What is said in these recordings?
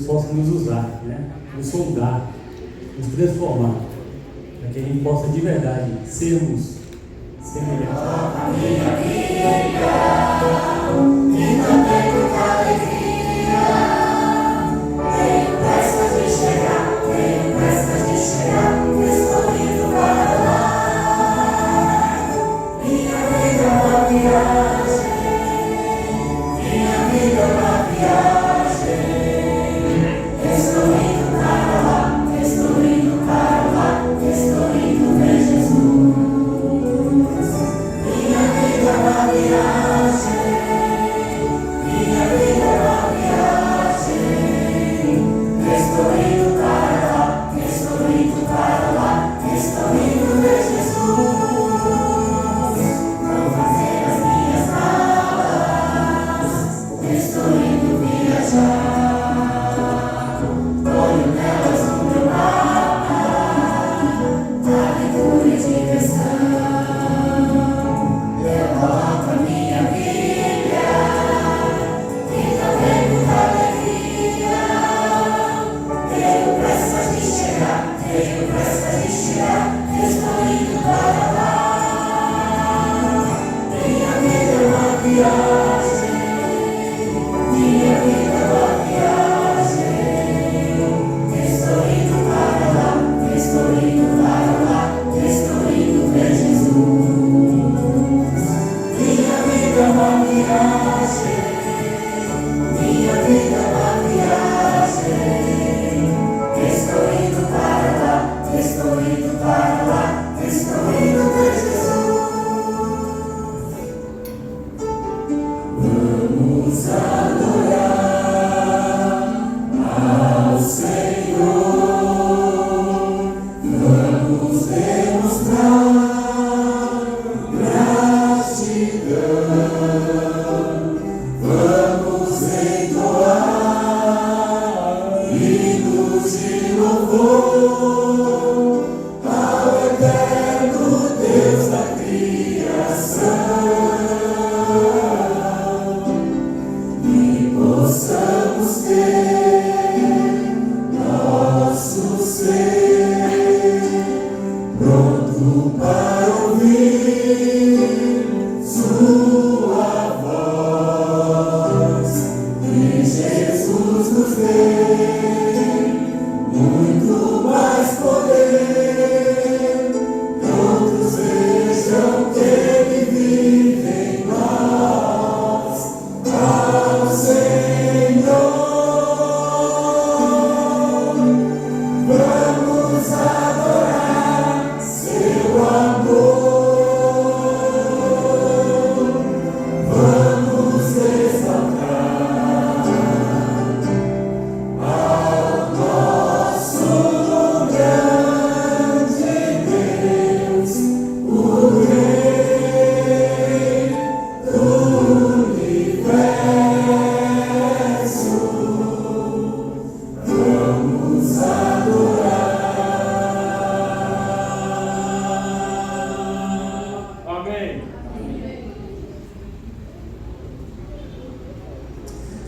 possa nos usar, né? Nos soldar, nos transformar, para que a gente possa de verdade sermos semelhantes a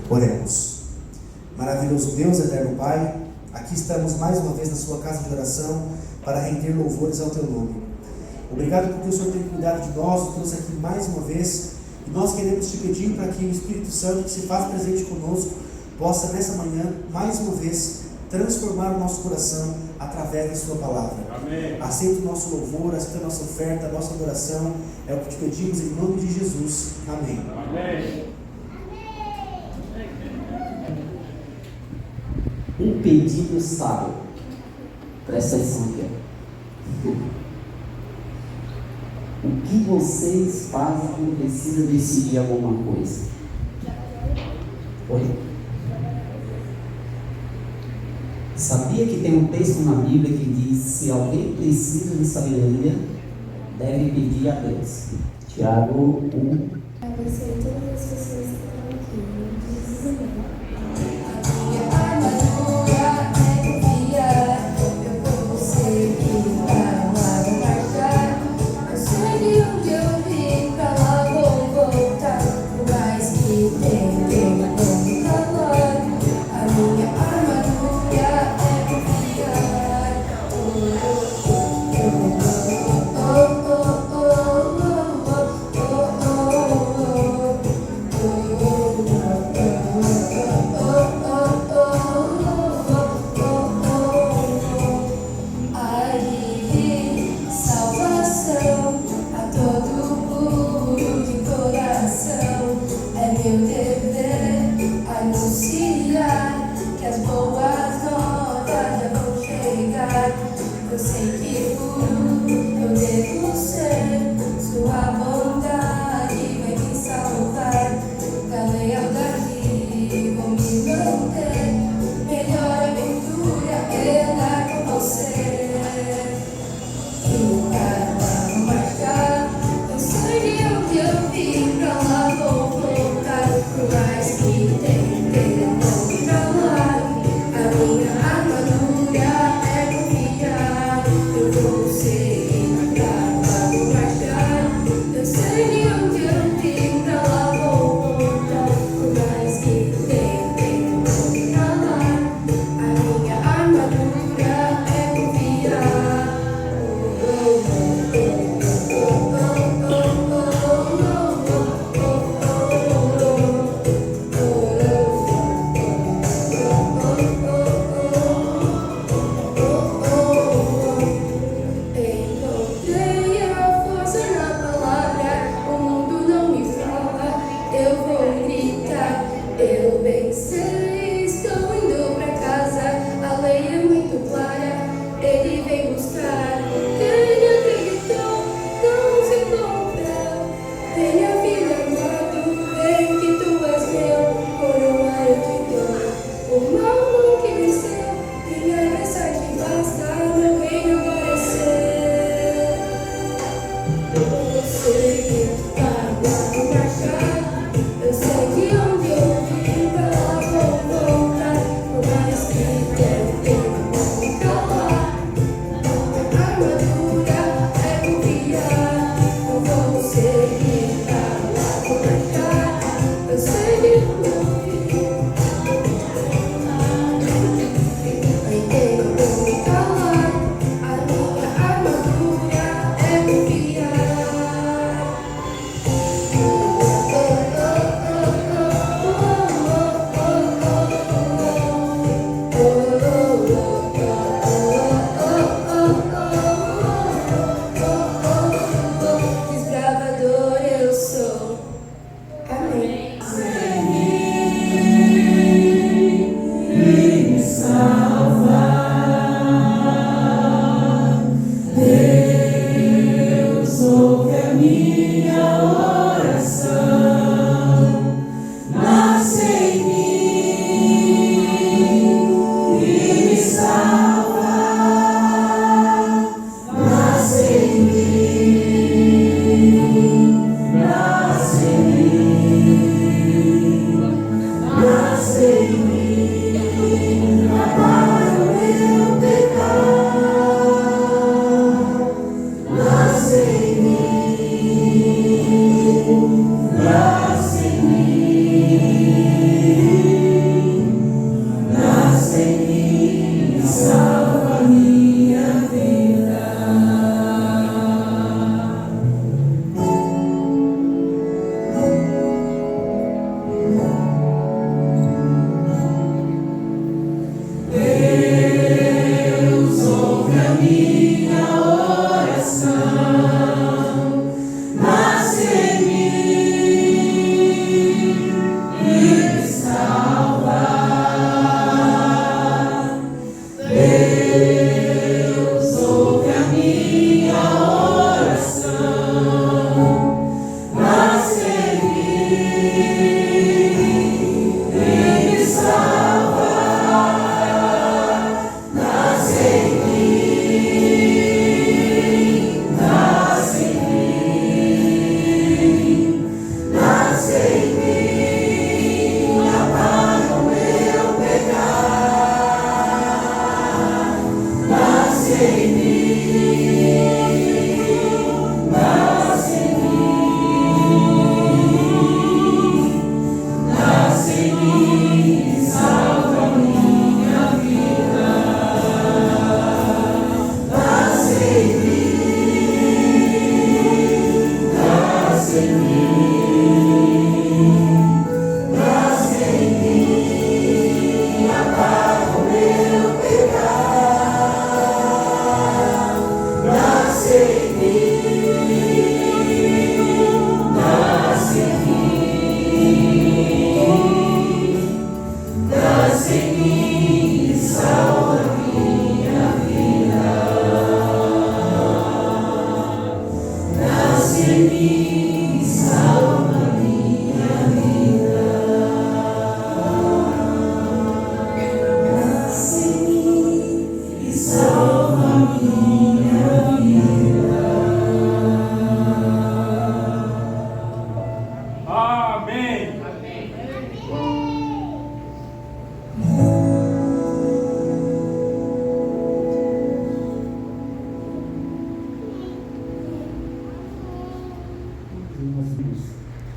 Oremos. Maravilhoso Deus, eterno Pai, aqui estamos mais uma vez na sua casa de oração para render louvores ao teu nome. Obrigado porque o Senhor tem cuidado de nós, nos trouxe aqui mais uma vez, e nós queremos te pedir para que o Espírito Santo, que se faz presente conosco, possa nessa manhã, mais uma vez, transformar o nosso coração através da sua palavra. Amém. Aceita o nosso louvor, aceita a nossa oferta, a nossa adoração, é o que te pedimos em nome de Jesus. Amém. Amém. Um pedido sábio. Presta atenção aqui. O que vocês fazem quando precisa decidir alguma coisa? Oi? Sabia que tem um texto na Bíblia que diz: se alguém precisa de sabedoria, deve pedir a Deus. Tiago 1. Abençoe todas as pessoas que estão aqui. Em Jesus, amém. A minha arma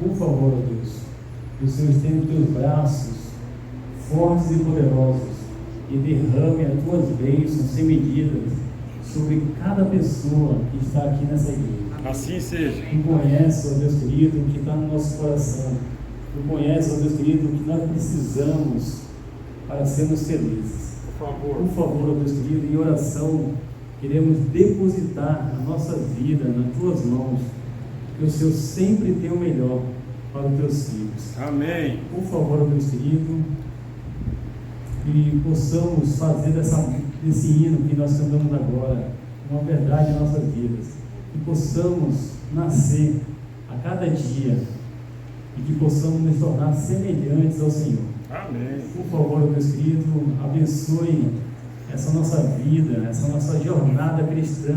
Por favor, ó Deus, que o Senhor estenda os teus braços fortes e poderosos e derrame as tuas bênçãos sem medidas sobre cada pessoa que está aqui nessa igreja. Assim seja. Tu conheces, ó Deus querido, o que está no nosso coração. Tu conheces, ó Deus querido, o que nós precisamos para sermos felizes. Por favor, ó Deus querido, em oração, queremos depositar a nossa vida nas tuas mãos, que o Senhor sempre tem o melhor para os teus filhos. Amém. Por favor, ó Deus querido, que possamos fazer desse hino que nós cantamos agora uma verdade em nossas vidas, que possamos nascer a cada dia e que possamos nos tornar semelhantes ao Senhor. Amém. Por favor, ó Deus querido, abençoe essa nossa vida, essa nossa jornada cristã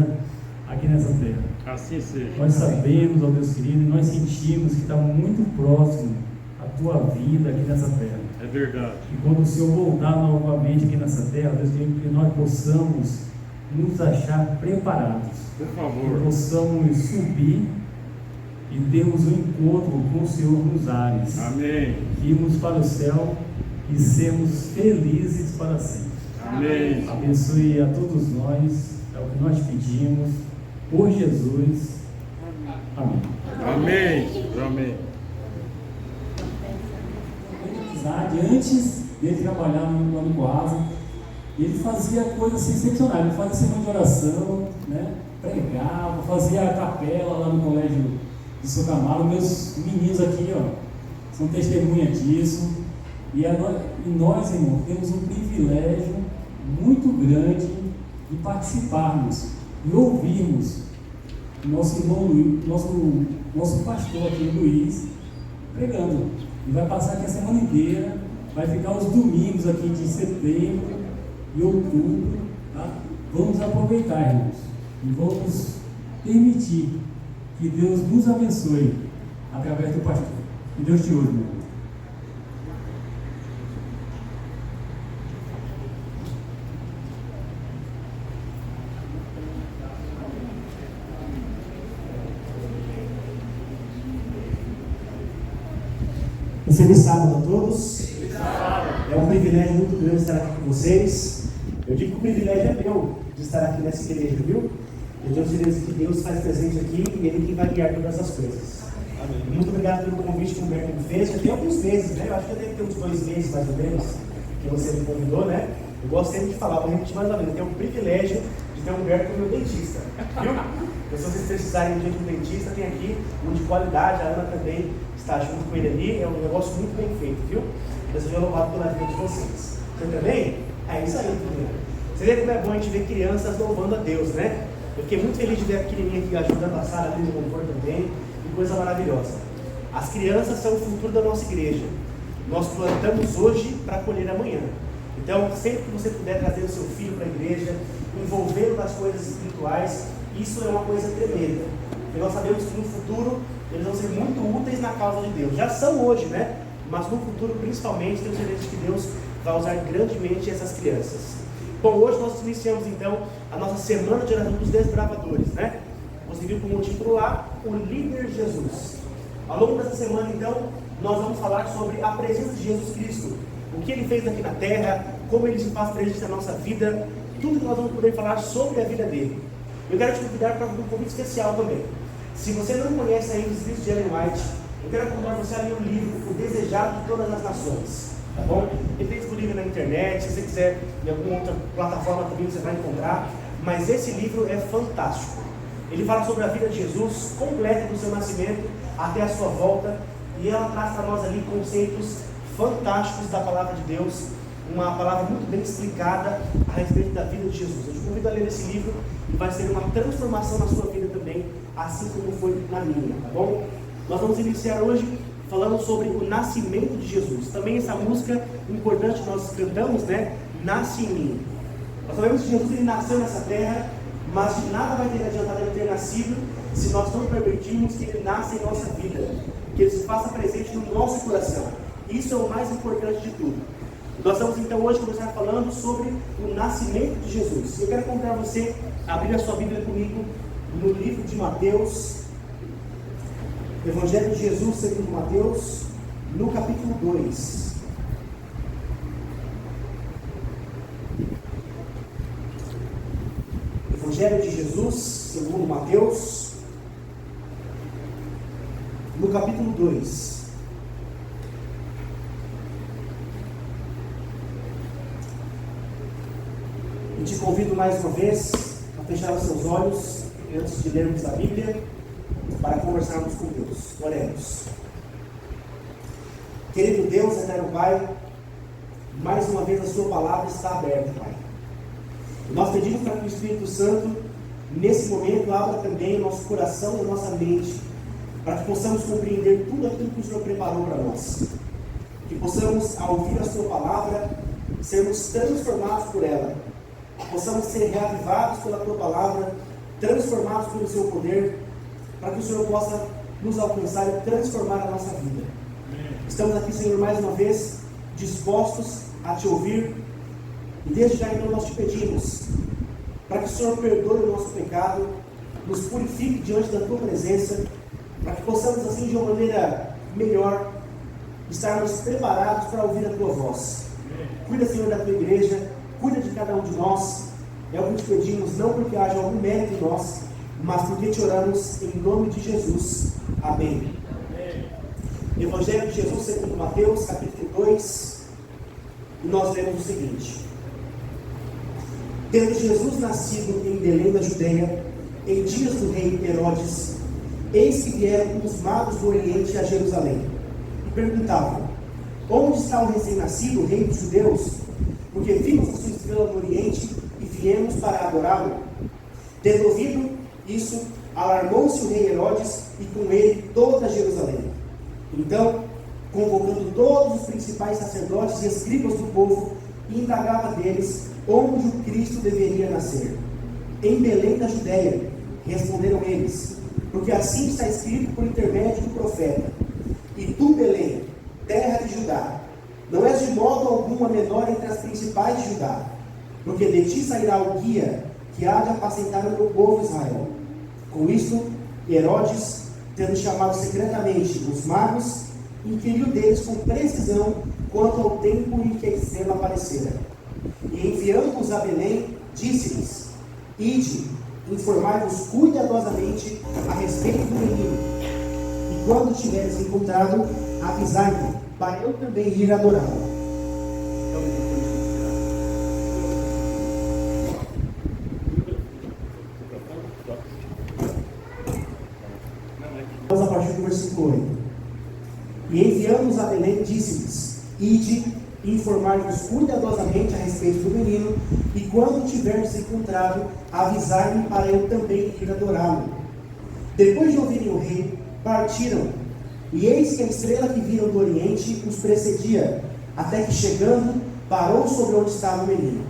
aqui nessa terra. Assim seja. Nós sabemos, ó Deus querido, e nós sentimos que está muito próximo a tua vida aqui nessa terra. É verdade. E quando o Senhor voltar novamente aqui nessa terra, Deus querido, que nós possamos nos achar preparados. Por Que favor. possamos subir e termos um encontro com o Senhor nos ares. Amém. Irmos para o céu e sermos felizes para sempre. Amém. Abençoe a todos nós, é o que nós pedimos, por Jesus. Amém. Amém. Amém. Amizade, antes dele trabalhar no Coasa, ele fazia coisas excepcionais. Ele fazia semana de oração, né? Pregava, fazia a capela lá no colégio de São Camalo. Meus meninos aqui, ó, são testemunha disso. E nós, irmão, temos um privilégio muito grande de participarmos e ouvirmos nosso irmão Luiz, nosso pastor aqui, Luiz, pregando. E vai passar aqui a semana inteira, vai ficar os domingos aqui de setembro e outubro, tá? Vamos aproveitar, irmãos, e vamos permitir que Deus nos abençoe através do pastor. Que Deus te ouça, meu irmão. Um feliz sábado a todos. É um privilégio muito grande estar aqui com vocês. Eu digo que o privilégio é meu de estar aqui nessa igreja, viu? Eu tenho certeza que Deus faz presente aqui e Ele que vai guiar todas as coisas. Amém. Muito obrigado pelo convite que o Humberto me fez. Já tem alguns meses, né? Eu acho que deve ter uns 2 meses mais ou menos que você me convidou, né? Eu gosto sempre de falar, vou repetir mais uma vez. Eu tenho o privilégio de ter o Humberto como meu dentista, viu? Então, se vocês precisarem de um dentista, tem aqui um de qualidade. A Ana também está junto com ele ali. É um negócio muito bem feito, viu? Deus seja louvado pela vida de vocês. Você também? É isso aí, primeiro. Você vê como é bom a gente ver crianças louvando a Deus, né? Eu fiquei muito feliz de ver a pequenininha aqui ajudando a Sara ali no louvor também. Que coisa maravilhosa. As crianças são o futuro da nossa igreja. Nós plantamos hoje para colher amanhã. Então, sempre que você puder trazer o seu filho para a igreja, envolvê-lo nas coisas espirituais, isso é uma coisa tremenda. Porque nós sabemos que no futuro eles vão ser muito úteis na causa de Deus. Já são hoje, né? Mas no futuro, principalmente, tenho certeza que Deus vai usar grandemente essas crianças. Bom, hoje nós iniciamos então a nossa semana de oração dos desbravadores, né? Você viu como o título lá, o líder Jesus. Ao longo dessa semana, então, nós vamos falar sobre a presença de Jesus Cristo, o que Ele fez aqui na terra, como Ele se faz presente na nossa vida, tudo que nós vamos poder falar sobre a vida dele. Eu quero te convidar para um convite especial também. Se você não conhece ainda os livros de Ellen White, eu quero convidar você a ler o livro O Desejado de Todas as Nações, tá bom? Ele tem disponível na internet, se você quiser em alguma outra plataforma também você vai encontrar, mas esse livro é fantástico. Ele fala sobre a vida de Jesus, completa do seu nascimento até a sua volta, e ela traz para nós ali conceitos fantásticos da palavra de Deus, uma palavra muito bem explicada a respeito da vida de Jesus. Eu te convido a ler esse livro e vai ser uma transformação na sua vida também, assim como foi na minha, tá bom? Nós vamos iniciar hoje falando sobre o nascimento de Jesus. Também essa música importante que nós cantamos, né? Nasce em mim. Nós sabemos que Jesus ele nasceu nessa terra, mas de nada vai ter adiantado ele ter nascido se nós não permitirmos que ele nasça em nossa vida, que ele se faça presente no nosso coração. Isso é o mais importante de tudo. Nós vamos então hoje começar falando sobre o nascimento de Jesus. Eu quero convidar você a abrir a sua Bíblia comigo no livro de Mateus, Evangelho de Jesus segundo Mateus, no capítulo 2. Evangelho de Jesus segundo Mateus, no capítulo 2. Eu te convido mais uma vez a fechar os seus olhos antes de lermos a Bíblia, para conversarmos com Deus. Oremos. Querido Deus, eterno Pai, mais uma vez a sua palavra está aberta, Pai. E nós pedimos para que o Espírito Santo, nesse momento, abra também o nosso coração e a nossa mente, para que possamos compreender tudo aquilo que o Senhor preparou para nós. Que possamos, ao ouvir a sua palavra, sermos transformados por ela. Possamos ser reavivados pela tua palavra, transformados pelo seu poder, para que o Senhor possa nos alcançar e transformar a nossa vida. Estamos aqui, Senhor, mais uma vez, dispostos a te ouvir, e desde já então nós te pedimos, para que o Senhor perdoe o nosso pecado, nos purifique diante da tua presença, para que possamos assim, de uma maneira melhor, estarmos preparados para ouvir a tua voz. Cuida, Senhor, da tua igreja, cuida de cada um de nós, é o que te pedimos, não porque haja algum mérito em nós, mas porque te oramos em nome de Jesus. Amém. Evangelho de Jesus segundo Mateus, capítulo 2, e nós lemos o seguinte: Tendo Jesus nascido em Belém da Judeia, em dias do rei Herodes, eis que vieram os magos do Oriente a Jerusalém, e perguntavam: Onde está o recém-nascido, o rei dos judeus? Porque vimos a sua estrela no Oriente e viemos para adorá-lo. Tendo ouvido isso, alarmou-se o rei Herodes e com ele toda Jerusalém. Então, convocando todos os principais sacerdotes e escribas do povo, indagava deles onde o Cristo deveria nascer. Em Belém da Judeia, responderam eles, porque assim está escrito por intermédio do profeta: E tu, Belém, terra de Judá, não és de modo algum a menor entre as principais de Judá, porque de ti sairá o guia que há de apacentar o meu povo Israel. Com isto, Herodes, tendo chamado secretamente os magos, inquiriu deles com precisão quanto ao tempo em que a estrela aparecera. E enviando-os a Belém, disse-lhes: Ide, informai-vos cuidadosamente a respeito do menino, e quando tiveres encontrado, avisai-me, para eu também ir adorá-lo. Vamos a partir do versículo 8. E enviando-os a Belém, disse-lhes: Ide, informar-vos cuidadosamente a respeito do menino, e quando tiverdes encontrado, avisai-me para eu também ir adorá-lo. Depois de ouvirem o rei, partiram, e eis que a estrela que viram do Oriente os precedia, até que chegando, parou sobre onde estava o menino.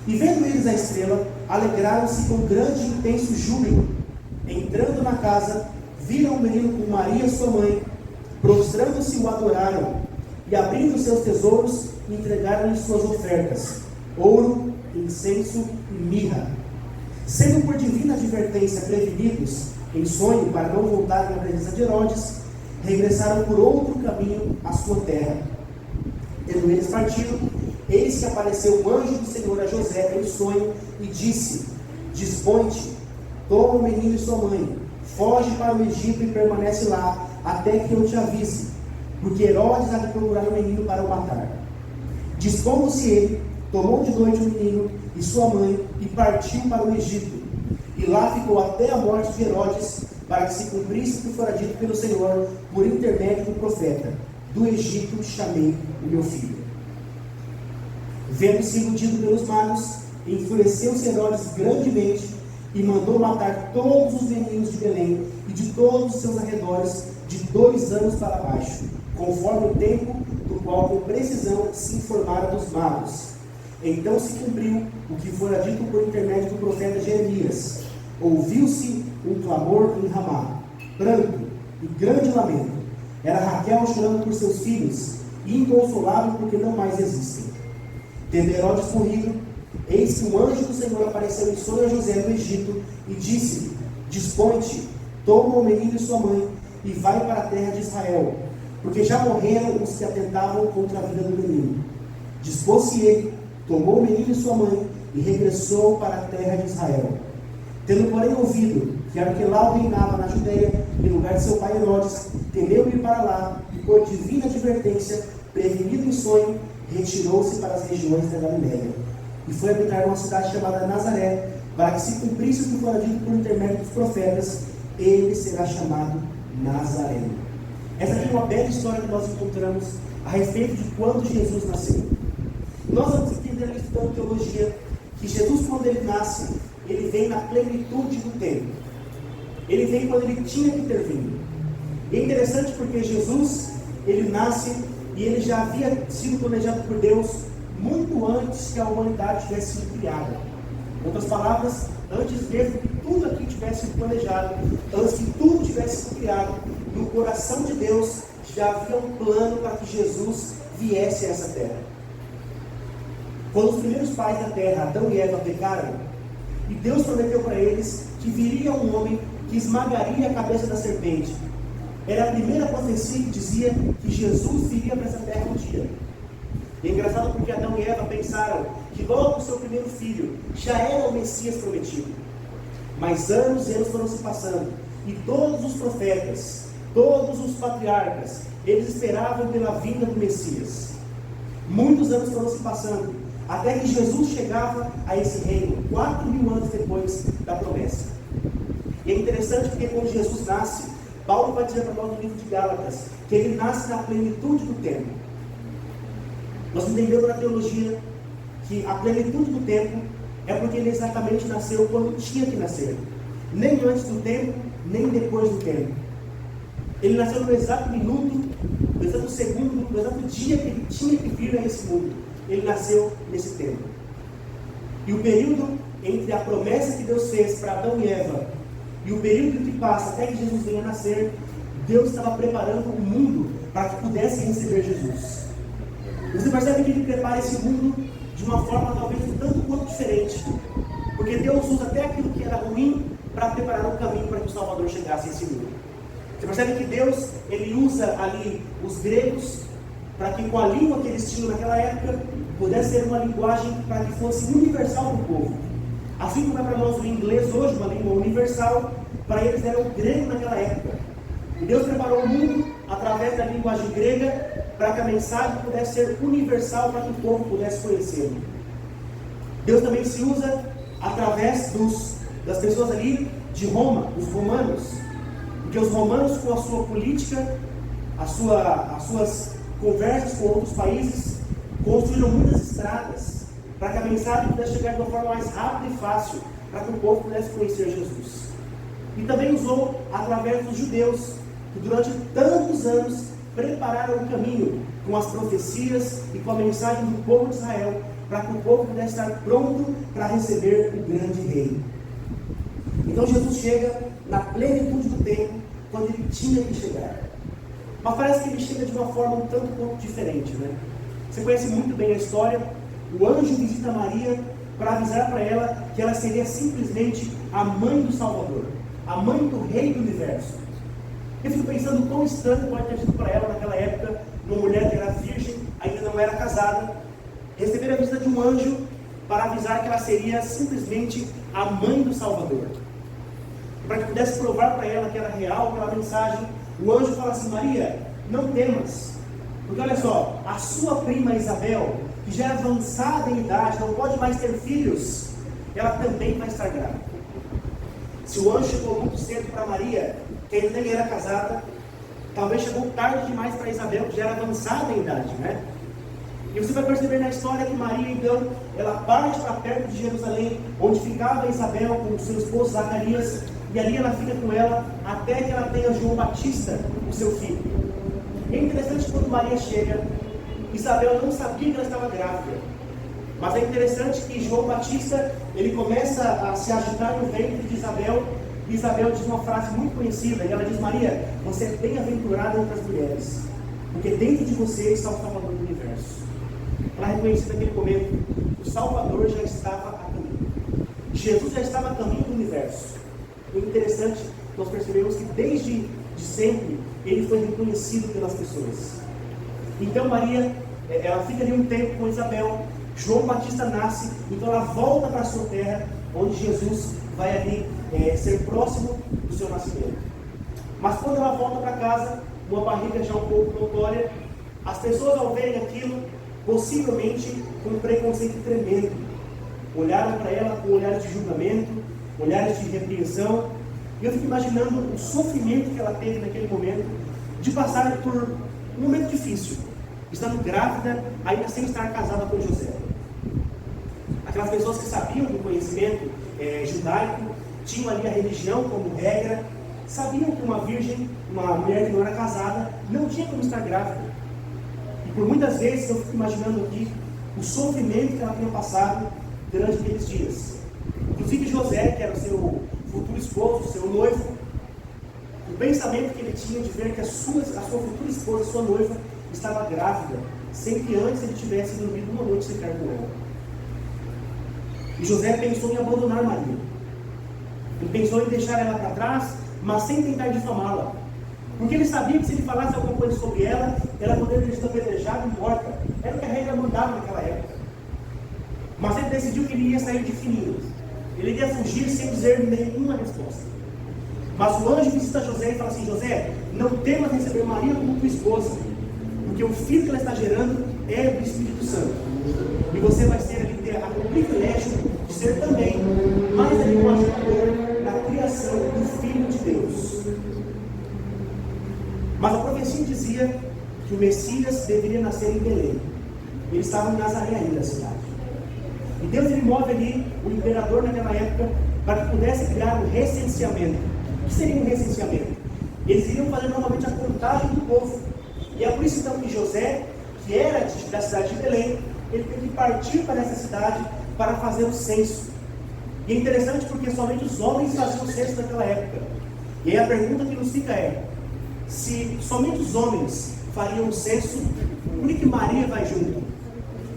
E vendo eles a estrela, alegraram-se com grande e intenso júbilo. Entrando na casa, viram o menino com Maria sua mãe, prostrando-se o adoraram, e abrindo seus tesouros, entregaram-lhe suas ofertas: ouro, incenso e mirra. Sendo por divina advertência prevenidos em sonho para não voltarem à presença de Herodes, regressaram por outro caminho à sua terra. Tendo eles partido, eis que apareceu um anjo do Senhor a José em sonho e disse: Dispõe-te, toma o menino e sua mãe, foge para o Egito e permanece lá, até que eu te avise, porque Herodes há de procurar o menino para o matar. Dispondo-se ele, tomou de noite o menino e sua mãe, e partiu para o Egito. E lá ficou até a morte de Herodes, para que se cumprisse o que fora dito pelo Senhor, por intermédio do profeta: do Egito chamei o meu filho. Vendo-se iludido pelos magos, enfureceu-se Herodes grandemente, e mandou matar todos os meninos de Belém e de todos os seus arredores, de 2 anos para baixo, conforme o tempo do qual com precisão se informara dos magos. Então se cumpriu o que fora dito por intermédio do profeta Jeremias. Ouviu-se um clamor em Ramá, pranto e grande lamento. Era Raquel chorando por seus filhos, e inconsolável porque não mais existem. Tendo Herodes morrido, eis que um anjo do Senhor apareceu em sonho a José no Egito e disse-lhe: dispõe-te, toma o menino e sua mãe e vai para a terra de Israel, porque já morreram os que atentavam contra a vida do menino. Dispôs-se ele, tomou o menino e sua mãe e regressou para a terra de Israel. Tendo, porém, ouvido que Arquelau reinava na Judeia, em lugar de seu pai Herodes, temeu ir para lá e, por divina advertência, prevenido em sonho, retirou-se para as regiões da Galileia e foi habitar uma cidade chamada Nazaré, para que se cumprisse o que fora dito por intermédio dos profetas: ele será chamado Nazareno. Essa aqui é uma bela história que nós encontramos a respeito de quando Jesus nasceu. Nós vamos entender, estudando teologia, que Jesus, quando ele nasce, ele vem na plenitude do tempo. Ele vem quando ele tinha que ter vindo. E é interessante porque Jesus, ele nasce e ele já havia sido planejado por Deus muito antes que a humanidade tivesse sido criada. Em outras palavras, antes mesmo que tudo aqui tivesse sido planejado, antes que tudo tivesse sido criado, no coração de Deus já havia um plano para que Jesus viesse a essa terra. Quando os primeiros pais da terra, Adão e Eva, pecaram, e Deus prometeu para eles que viria um homem que esmagaria a cabeça da serpente. Era a primeira profecia que dizia que Jesus viria para essa terra um dia. E é engraçado porque Adão e Eva pensaram que logo o seu primeiro filho já era o Messias prometido. Mas anos e anos foram se passando, e todos os profetas, todos os patriarcas, eles esperavam pela vinda do Messias. Muitos anos foram se passando, até que Jesus chegava a esse reino, 4.000 anos depois da promessa. E é interessante porque quando Jesus nasce, Paulo vai dizer para nós no livro de Gálatas, que ele nasce na plenitude do tempo. Nós entendemos na teologia que a plenitude do tempo é porque ele exatamente nasceu quando tinha que nascer. Nem antes do tempo, nem depois do tempo. Ele nasceu no exato minuto, no exato segundo, no exato dia que ele tinha que vir a esse mundo. Ele nasceu nesse tempo. E o período entre a promessa que Deus fez para Adão e Eva e o período que passa até que Jesus venha nascer, Deus estava preparando o mundo para que pudesse receber Jesus. Você percebe que ele prepara esse mundo de uma forma talvez um tanto quanto diferente, porque Deus usa até aquilo que era ruim para preparar um caminho para que o Salvador chegasse a esse mundo. Você percebe que Deus, ele usa ali os gregos para que com a língua que eles tinham naquela época pudesse ser uma linguagem para que fosse universal para o povo. Assim como é para nós o inglês hoje, uma língua universal, para eles era o grego naquela época. E Deus preparou o mundo através da linguagem grega para que a mensagem pudesse ser universal para que o povo pudesse conhecê-lo. Deus também se usa através das pessoas ali de Roma, os romanos, porque os romanos, com a sua política, as suas conversas com outros países, construíram muitas estradas para que a mensagem pudesse chegar de uma forma mais rápida e fácil, para que o povo pudesse conhecer Jesus. E também usou através dos judeus, que durante tantos anos prepararam o caminho com as profecias e com a mensagem do povo de Israel, para que o povo pudesse estar pronto para receber o grande rei. Então Jesus chega na plenitude do tempo, quando ele tinha que chegar. Mas parece que ele chega de uma forma um tanto quanto diferente, né? Você conhece muito bem a história. O anjo visita Maria para avisar para ela que ela seria simplesmente a mãe do Salvador, a mãe do rei do universo. Eu fico pensando quão estranho pode ter sido para ela naquela época, uma mulher que era virgem, ainda não era casada, receber a visita de um anjo para avisar que ela seria simplesmente a mãe do Salvador. para que pudesse provar para ela que era real aquela mensagem, o anjo fala assim: Maria, não temas, porque olha só, a sua prima Isabel, que já é avançada em idade, não pode mais ter filhos, ela também vai estar grávida. Se o anjo chegou muito cedo para Maria, que ainda nem era casada, talvez chegou tarde demais para Isabel, que já era avançada em idade, né? E você vai perceber na história que Maria, então, ela parte para perto de Jerusalém, onde ficava Isabel com o seu esposo Zacarias, e ali ela fica com ela até que ela tenha João Batista, o seu filho. E é interessante que quando Maria chega, Isabel não sabia que ela estava grávida. Mas é interessante que João Batista, ele começa a se agitar no ventre de Isabel, e Isabel diz uma frase muito conhecida, e ela diz: Maria, você é bem-aventurada entre as mulheres, porque dentro de você está o Salvador do universo. Ela reconheceu naquele momento que o Salvador já estava a caminho. Jesus já estava a caminho do universo. E é interessante, nós percebemos que desde sempre, ele foi reconhecido pelas pessoas. Então Maria, ela fica ali um tempo com Isabel, João Batista nasce, então ela volta para a sua terra, onde Jesus vai ali ser próximo do seu nascimento. Mas quando ela volta para casa, uma barriga já um pouco notória, as pessoas ao verem aquilo, possivelmente com um preconceito tremendo, olharam para ela com olhares de julgamento, olhares de repreensão, e eu fico imaginando o sofrimento que ela teve naquele momento, de passar por um momento difícil, estando grávida, ainda sem estar casada com José. Aquelas pessoas que sabiam do conhecimento judaico, tinham ali a religião como regra, sabiam que uma virgem, uma mulher que não era casada, não tinha como estar grávida. E por muitas vezes eu fico imaginando aqui o sofrimento que ela tinha passado durante aqueles dias. Inclusive José, que era o seu futuro esposo, seu noivo, o pensamento que ele tinha de ver que a sua futura esposa, sua noiva, estava grávida, sem que antes ele tivesse dormido uma noite sequer com ela. E José pensou em abandonar Maria. Ele pensou em deixar ela para trás, mas sem tentar difamá-la. Porque ele sabia que se ele falasse alguma coisa sobre ela, ela poderia ter sido apedrejada e morta. Era o que a regra mandava naquela época. Mas ele decidiu que ele ia sair de fininho. Ele iria fugir sem dizer nenhuma resposta. Mas o anjo visita José e fala assim: José, não temas receber Maria como tua esposa, porque o filho que ela está gerando é do Espírito Santo. E você vai ter o privilégio de ser também mais ali um ajudador na criação do Filho de Deus. Mas a profecia dizia que o Messias deveria nascer em Belém. Eles estavam em Nazaré ainda, a cidade. E Deus ele move ali o imperador naquela época para que pudesse criar um recenseamento. O que seria um recenseamento? Eles iriam fazer novamente a contagem do povo. E é por isso então que José, que era da cidade de Belém, ele teve que partir para essa cidade para fazer o censo. E é interessante porque somente os homens faziam o censo naquela época. E aí a pergunta que nos fica é: se somente os homens fariam o censo, por que Maria vai junto?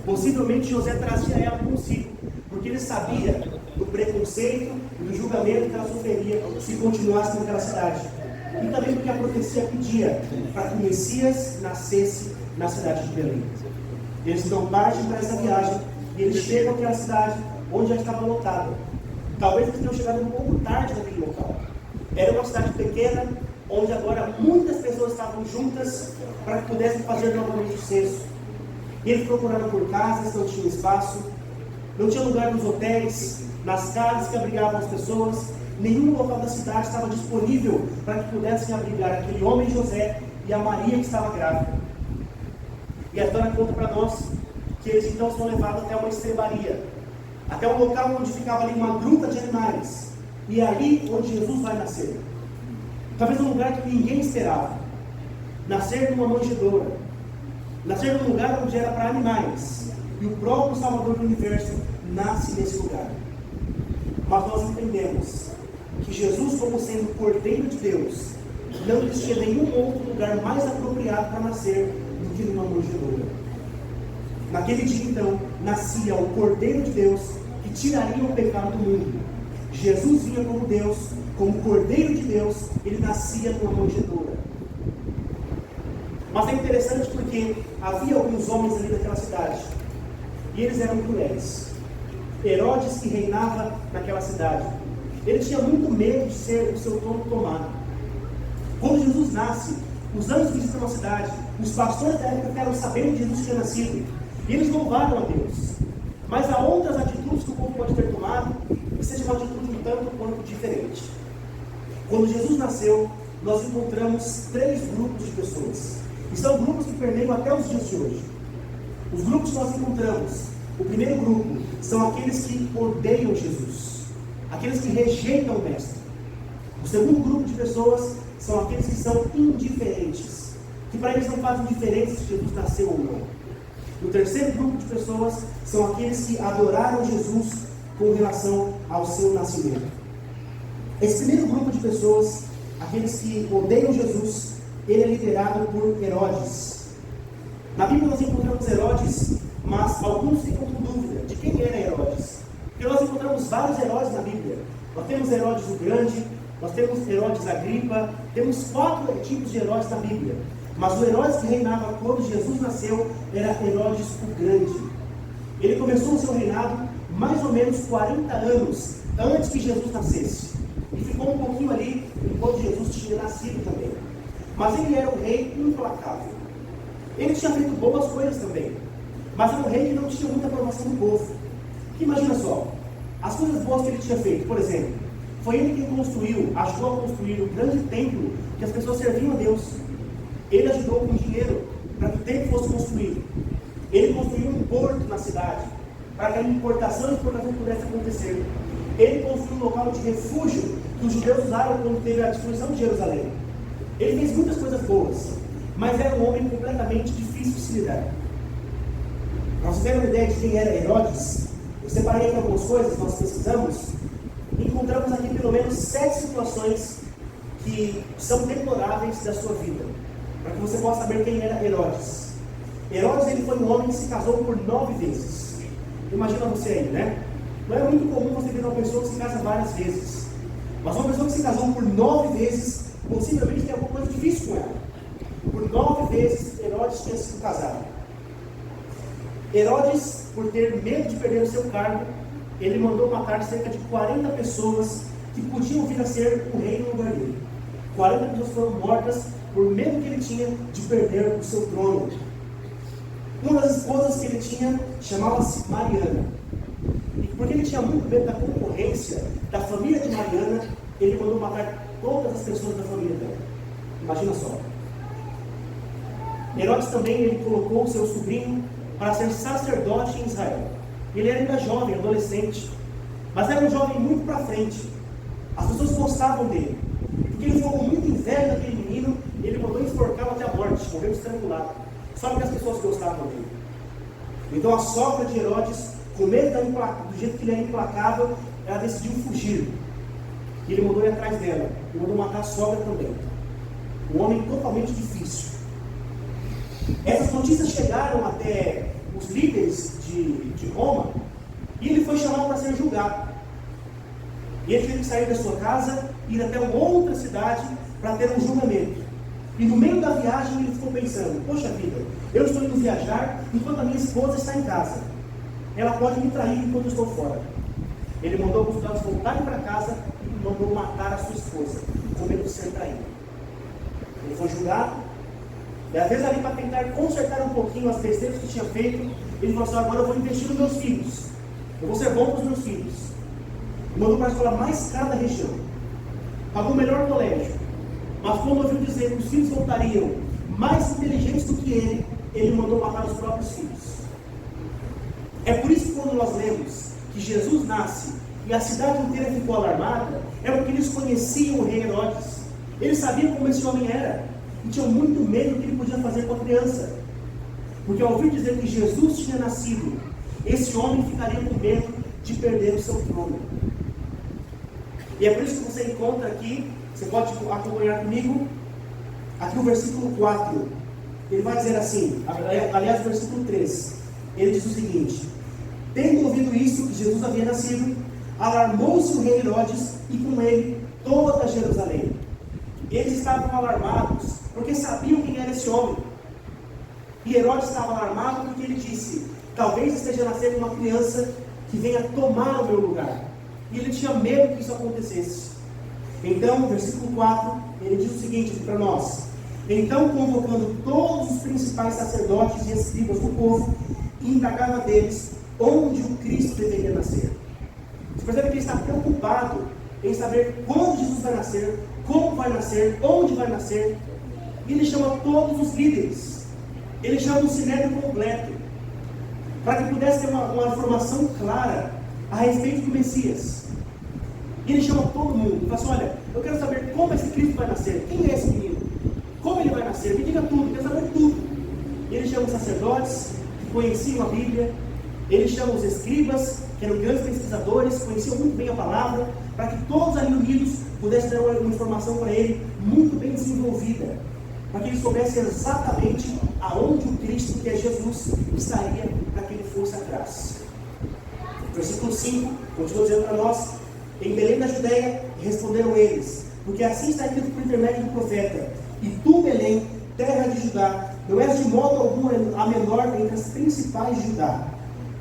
Possivelmente José trazia ela consigo, porque ele sabia do preconceito e do julgamento que ela sofreria se continuasse naquela cidade. E também porque a profecia pedia para que o Messias nascesse na cidade de Belém. Eles então partem para essa viagem e eles chegam àquela cidade onde já estava lotada. Talvez eles tenham chegado um pouco tarde naquele local. Era uma cidade pequena, onde agora muitas pessoas estavam juntas para que pudessem fazer novamente o censo. E eles procuraram por casas, não tinha espaço, não tinha lugar nos hotéis, nas casas que abrigavam as pessoas, nenhum local da cidade estava disponível para que pudessem abrigar aquele homem José e a Maria que estava grávida. E a história conta para nós que eles então são levados até uma estrebaria, até um local onde ficava ali uma gruta de animais, e é ali onde Jesus vai nascer. Talvez um lugar que ninguém esperava. Nascer numa manjedoura, nascer num lugar onde era para animais, e o próprio Salvador do Universo nasce nesse lugar. Mas nós entendemos que Jesus, como sendo o Cordeiro de Deus, não existia nenhum outro lugar mais apropriado para nascer do que numa manjedoura. Naquele dia então, nascia o Cordeiro de Deus, que tiraria o pecado do mundo. Jesus vinha como Deus, como Cordeiro de Deus, ele nascia numa manjedoura. Mas é interessante porque havia alguns homens ali naquela cidade, e eles eram cruéis. Herodes, que reinava naquela cidade, ele tinha muito medo de ser o seu trono tomado. Quando Jesus nasce, os anjos visitam a cidade, os pastores da época ficaram sabendo que Jesus tinha nascido, e eles louvaram a Deus. Mas há outras atitudes que o povo pode ter tomado, que seja uma atitude um tanto quanto diferente. Quando Jesus nasceu, nós encontramos 3 grupos de pessoas. E são grupos que permeiam até os dias de hoje. Os grupos que nós encontramos, o primeiro grupo, são aqueles que odeiam Jesus, aqueles que rejeitam o Mestre. O segundo grupo de pessoas são aqueles que são indiferentes, que para eles não fazem diferença se Jesus nasceu ou não. O terceiro grupo de pessoas são aqueles que adoraram Jesus com relação ao seu nascimento. Esse primeiro grupo de pessoas, aqueles que odeiam Jesus, ele é liderado por Herodes. Na Bíblia nós encontramos Herodes, mas alguns ficam com dúvida de quem era Herodes. Porque nós encontramos vários Herodes na Bíblia. Nós temos Herodes o Grande, nós temos Herodes Agripa, temos 4 tipos de Herodes na Bíblia. Mas o Herodes que reinava quando Jesus nasceu era Herodes o Grande. Ele começou o seu reinado mais ou menos 40 anos antes que Jesus nascesse. E ficou um pouquinho ali enquanto Jesus tinha nascido também. Mas ele era um rei implacável. Ele tinha feito boas coisas também, mas era um rei que não tinha muita aprovação do povo. Porque imagina só, as coisas boas que ele tinha feito, por exemplo, foi ele quem ajudou a construir o grande templo que as pessoas serviam a Deus. Ele ajudou com dinheiro para que o templo fosse construído. Ele construiu um porto na cidade para que a importação e exportação pudesse acontecer. Ele construiu um local de refúgio que os judeus usaram quando teve a destruição de Jerusalém. Ele fez muitas coisas boas, mas era um homem completamente difícil de se lidar. Para vocês terem uma ideia de quem era Herodes, eu separei aqui algumas coisas, nós pesquisamos, e encontramos aqui pelo menos 7 situações que são deploráveis da sua vida, para que você possa saber quem era Herodes. Herodes ele foi um homem que se casou por 9 vezes. Imagina você aí, né? Não é muito comum você ver uma pessoa que se casa várias vezes, mas uma pessoa que se casou por 9 vezes, possivelmente tem alguma coisa difícil com ela. Por 9 vezes Herodes tinha sido casado. Herodes, por ter medo de perder o seu cargo, ele mandou matar cerca de 40 pessoas que podiam vir a ser o rei no lugar dele. 40 pessoas foram mortas por medo que ele tinha de perder o seu trono. Uma das esposas que ele tinha chamava-se Mariana. E porque ele tinha muito medo da concorrência da família de Mariana, ele mandou matar todas as pessoas da família dela. Imagina só. Herodes também ele colocou o seu sobrinho para ser sacerdote em Israel. Ele era ainda jovem, adolescente, mas era um jovem muito para frente. As pessoas gostavam dele, porque ele ficou com muita inveja daquele menino, ele mandou enforcá-lo até a morte, morreu estrangulado, só porque as pessoas gostavam dele. Então a sogra de Herodes, com medo do jeito que ele era implacável, ela decidiu fugir. E ele mandou ir atrás dela, e mandou matar a sogra também. Um homem totalmente difícil. Essas notícias chegaram até os líderes de Roma, e ele foi chamado para ser julgado. E ele teve que sair da sua casa e ir até uma outra cidade para ter um julgamento. E no meio da viagem ele ficou pensando: poxa vida, eu estou indo viajar enquanto a minha esposa está em casa. Ela pode me trair enquanto eu estou fora. Ele mandou alguns soldados voltarem para casa e mandou matar a sua esposa, com medo de ser traído. Ele foi julgado. E às vezes ali para tentar consertar um pouquinho as besteiras que tinha feito, ele falou assim: agora eu vou investir nos meus filhos. Eu vou ser bom para os meus filhos. E mandou para a escola mais cara da região. Pagou o melhor colégio. Mas quando ouviu dizer que os filhos voltariam mais inteligentes do que ele mandou matar os próprios filhos. É por isso que quando nós lemos que Jesus nasce e a cidade inteira ficou alarmada, é porque eles conheciam o rei Herodes. Eles sabiam como esse homem era. E tinham muito medo do que ele podia fazer com a criança. Porque ao ouvir dizer que Jesus tinha nascido, esse homem ficaria com medo de perder o seu trono. E é por isso que você encontra aqui, você pode acompanhar comigo, aqui no versículo 4, ele vai dizer assim, aliás, no versículo 3, ele diz o seguinte: tendo ouvido isso, que Jesus havia nascido, alarmou-se o rei Herodes e com ele toda Jerusalém. Eles estavam alarmados, porque sabiam quem era esse homem. E Herodes estava alarmado porque ele disse: talvez esteja nascendo uma criança que venha tomar o meu lugar. e ele tinha medo que isso acontecesse. Então, versículo 4, ele diz o seguinte para nós: então, convocando todos os principais sacerdotes e escribas do povo, indagava deles onde o Cristo deveria nascer. Você percebe que ele está preocupado em saber quando Jesus vai nascer, como vai nascer, onde vai nascer. E ele chama todos os líderes, ele chama o sinédrio completo, para que pudesse ter uma informação clara a respeito do Messias. E ele chama todo mundo e fala assim: olha, eu quero saber como esse Cristo vai nascer, quem é esse menino, como ele vai nascer, me diga tudo, eu quero saber tudo. E ele chama os sacerdotes, que conheciam a Bíblia, ele chama os escribas, que eram grandes pesquisadores, conheciam muito bem a palavra, para que todos ali unidos pudessem dar uma informação para ele muito bem desenvolvida, para que ele soubesse exatamente aonde o Cristo, que é Jesus, estaria, para que ele fosse atrás. Versículo 5, continua dizendo para nós: em Belém da Judeia responderam eles, porque assim está escrito por intermédio do profeta: e tu, Belém, terra de Judá, não és de modo algum a menor entre as principais de Judá,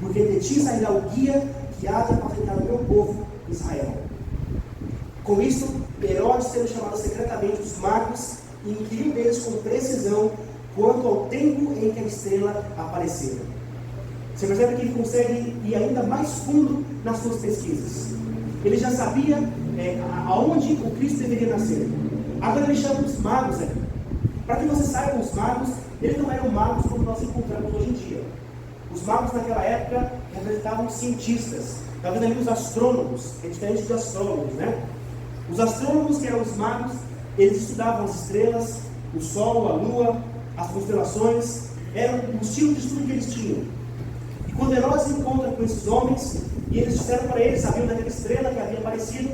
porque de ti sairá o guia que há de apacentar o meu povo, Israel. Com isso, Herodes, tendo chamado secretamente os magos, e inquiriu deles com precisão quanto ao tempo em que a estrela aparecera. Você percebe que ele consegue ir ainda mais fundo nas suas pesquisas. Ele já sabia aonde o Cristo deveria nascer. Agora ele chama os magos aqui. Para que você saiba, os magos, eles não eram magos como nós encontramos hoje em dia. Os magos naquela época representavam cientistas, talvez ali os astrônomos, é diferente dos astrólogos, né? Os astrônomos, que eram os magos, eles estudavam as estrelas, o sol, a lua, as constelações, era o estilo de estudo que eles tinham. E quando Herodes se encontra com esses homens, e eles disseram para eles, sabiam daquela estrela que havia aparecido,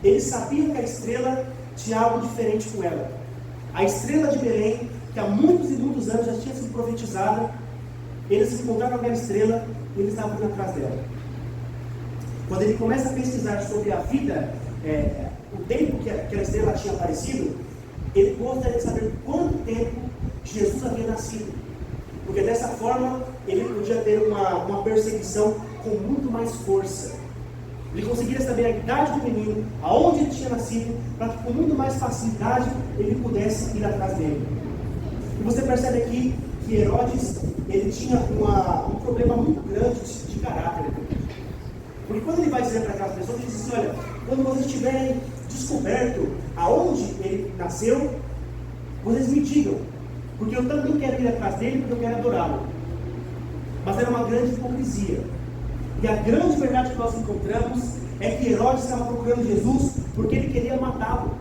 eles sabiam que a estrela tinha algo diferente com ela. A estrela de Belém, que há muitos e muitos anos já tinha sido profetizada, eles se encontraram com aquela estrela e eles estavam indo atrás dela. Quando ele começa a pesquisar sobre a vida, o tempo que aquela estrela tinha aparecido, ele gostaria de saber quanto tempo Jesus havia nascido, porque dessa forma ele podia ter uma perseguição com muito mais força. Ele conseguiria saber a idade do menino, aonde ele tinha nascido, para que com muito mais facilidade ele pudesse ir atrás dele. E você percebe aqui que Herodes, ele tinha um problema muito grande de caráter. Porque quando ele vai dizer para aquelas pessoas, ele diz assim: olha, quando vocês tiverem descoberto aonde ele nasceu, vocês me digam, porque eu também quero ir atrás dele, porque eu quero adorá-lo. Mas era uma grande hipocrisia. E a grande verdade que nós encontramos é que Herodes estava procurando Jesus porque ele queria matá-lo.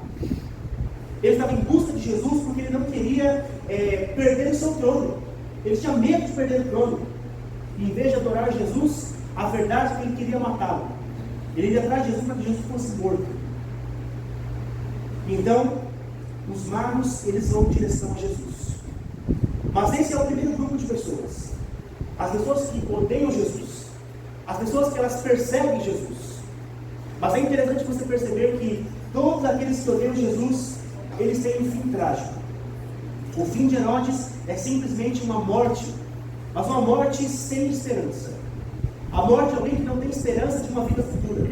Ele estava em busca de Jesus porque ele não queria perder o seu trono. Ele tinha medo de perder o trono. E em vez de adorar Jesus, a verdade é que ele queria matá-lo. Ele ia atrás de Jesus para que Jesus fosse morto. Então, os magos, eles vão em direção a Jesus. Mas esse é o primeiro grupo de pessoas. As pessoas que odeiam Jesus. As pessoas que elas perseguem Jesus. Mas é interessante você perceber que todos aqueles que odeiam Jesus, eles têm um fim trágico. O fim de Herodes é simplesmente uma morte, mas uma morte sem esperança. A morte de alguém que não tem esperança de uma vida futura.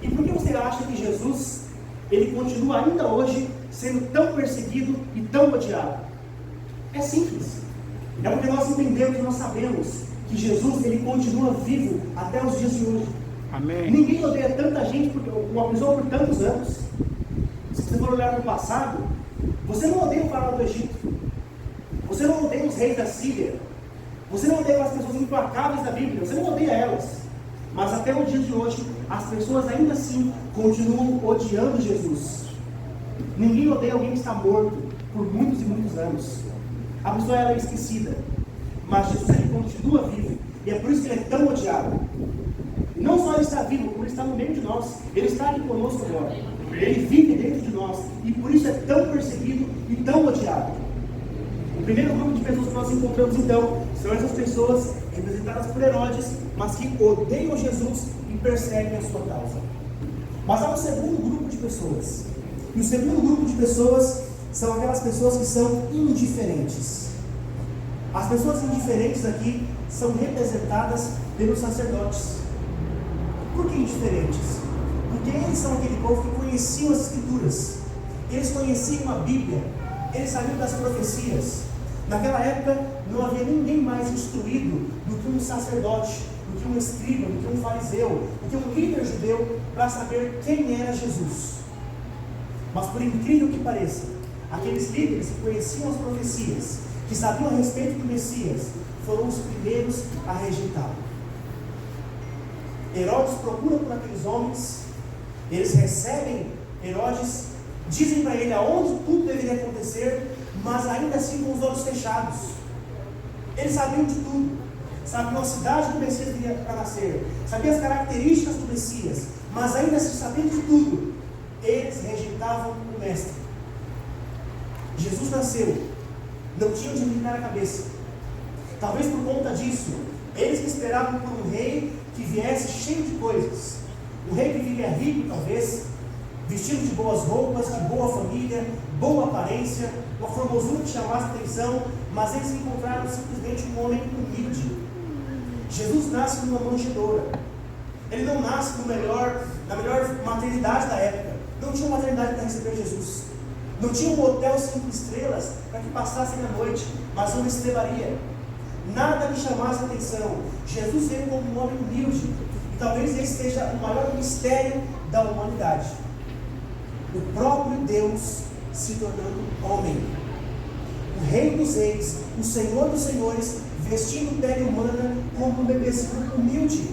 E por que você acha que Jesus, ele continua ainda hoje sendo tão perseguido e tão odiado? É simples. É porque nós entendemos e nós sabemos que Jesus, ele continua vivo até os dias de hoje. Amém. Ninguém odeia tanta gente, uma pessoa por tantos anos. Se você for olhar no passado, você não odeia o faraó do Egito. Você não odeia os reis da Síria. Você não odeia as pessoas implacáveis da Bíblia. Você não odeia elas. Mas até o dia de hoje, as pessoas ainda assim continuam odiando Jesus. Ninguém odeia alguém que está morto por muitos e muitos anos. A pessoa ela é esquecida. Mas Jesus, ele continua vivo. E é por isso que ele é tão odiado. E não só ele está vivo, como ele está no meio de nós. Ele está aqui conosco agora. Ele vive dentro de nós. E por isso é tão perseguido e tão odiado. O primeiro grupo de pessoas que nós encontramos então são essas pessoas representadas por Herodes, mas que odeiam Jesus e perseguem a sua causa. Mas há um segundo grupo de pessoas. E o segundo grupo de pessoas são aquelas pessoas que são indiferentes. As pessoas indiferentes aqui são representadas pelos sacerdotes. Por que indiferentes? Porque eles são aquele povo que conheciam as Escrituras, eles conheciam a Bíblia, eles sabiam das profecias. Naquela época não havia ninguém mais instruído do que um sacerdote, do que um escriba, do que um fariseu, do que um líder judeu para saber quem era Jesus. Mas por incrível que pareça, aqueles líderes que conheciam as profecias, que sabiam a respeito do Messias, foram os primeiros a rejeitá-lo. Herodes procura por aqueles homens, eles recebem Herodes, dizem para ele aonde tudo deveria acontecer, mas ainda assim com os olhos fechados. Eles sabiam de tudo, sabiam a cidade do Messias viria para nascer, sabiam as características do Messias, mas ainda assim sabendo de tudo, eles rejeitavam o Mestre. Jesus nasceu, não tinham de inclinar a cabeça. Talvez por conta disso, eles que esperavam por um rei que viesse cheio de coisas, um rei que viria rico talvez, vestido de boas roupas, de boa família, boa aparência, uma formosura que chamasse atenção, mas eles encontraram simplesmente um homem humilde. Jesus nasce numa manjedoura. Ele não nasce na melhor maternidade da época. Não tinha uma maternidade para receber Jesus. Não tinha um hotel 5 estrelas para que passassem a noite, mas uma estrebaria. Nada lhe chamasse atenção. Jesus veio como um homem humilde. E talvez esse seja o maior mistério da humanidade. O próprio Deus se tornando homem. O Rei dos Reis, o Senhor dos Senhores, vestindo pele humana como um bebezinho humilde.